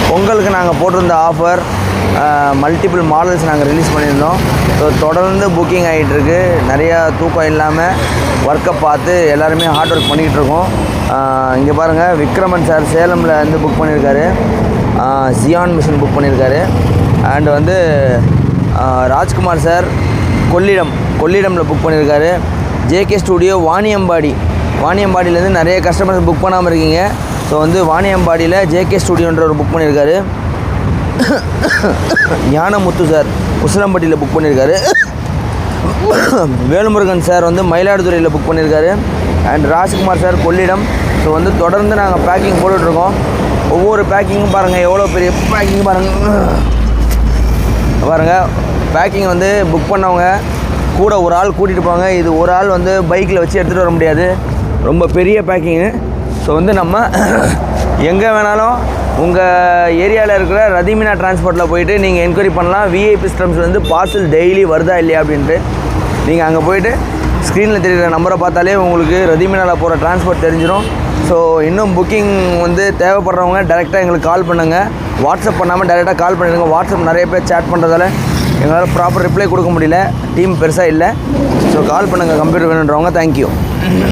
பொங்கலுக்கு நாங்கள் போட்டிருந்த ஆஃபர் மல்டிபிள் மாடல்ஸ் நாங்கள் ரிலீஸ் பண்ணியிருந்தோம். ஸோ தொடர்ந்து புக்கிங் ஆகிட்டுருக்கு. நிறையா தூக்கம் இல்லாமல் ஒர்க்கை பார்த்து எல்லாருமே ஹார்ட் ஒர்க் பண்ணிக்கிட்டு இருக்கோம். இங்கே பாருங்கள், விக்ரமன் சார் சேலமில் வந்து புக் பண்ணியிருக்காரு. ஜியான் மிஷின் புக் பண்ணியிருக்காரு. அண்டு வந்து ராஜ்குமார் சார் கொள்ளிடமில் புக் பண்ணியிருக்காரு. ஜேகே ஸ்டூடியோ வாணியம்பாடியிலேருந்து நிறைய கஸ்டமர்ஸ் புக் பண்ணாமல் இருக்கீங்க. ஸோ வந்து வாணியம்பாடியில் ஜேகே ஸ்டூடியோன்ற ஒரு புக் பண்ணியிருக்காரு. ஞானமுத்து சார் உசிலம்பட்டியில் புக் பண்ணியிருக்காரு. வேலுமுருகன் சார் வந்து மயிலாடுதுறையில் புக் பண்ணியிருக்காரு. And Rajkumar sir Kollidam. So வந்து தொடர்ந்து நாங்கள் பேக்கிங் போட்டுட்ருக்கோம். ஒவ்வொரு பேக்கிங்கும் பாருங்கள், எவ்வளோ பெரிய பேக்கிங் பாருங்கள். பேக்கிங் வந்து புக் பண்ணவங்க கூட ஒரு ஆள் கூட்டிகிட்டு போவாங்க. இது ஒரு ஆள் வந்து பைக்கில் வச்சு எடுத்துகிட்டு வர முடியாது, ரொம்ப பெரிய பேக்கிங்கு. ஸோ வந்து நம்ம எங்கே வேணாலும் உங்கள் ஏரியாவில் இருக்கிற ரதிமீனா டிரான்ஸ்போர்ட்டில் போயிட்டு நீங்கள் என்கொயரி பண்ணலாம். விஐபி சிஸ்டம்ஸ் வந்து பார்சல் டெய்லி வருதா இல்லையா அப்படின்ட்டு நீங்கள் அங்கே போய்ட்டு ஸ்க்ரீனில் தெரிகிற நம்பரை பார்த்தாலே உங்களுக்கு ரதிமீனாவில் போகிற டிரான்ஸ்போர்ட் தெரிஞ்சிடும். ஸோ இன்னும் புக்கிங் வந்து தேவைப்படுறவங்க டேரெக்டாக எங்களுக்கு கால் பண்ணுங்கள். வாட்ஸ்அப் பண்ணாமல் டேரெக்டாக கால் பண்ணிடுங்க. வாட்ஸ்அப் நிறைய பேர் சேட் பண்ணுறதால எங்களால் ப்ராப்பர் ரிப்ளை கொடுக்க முடியல, டீம் பெருசாக இல்லை. ஸோ கால் பண்ணுங்கள் கம்ப்யூட்டர் வேணுன்றவங்க. தேங்க்யூ.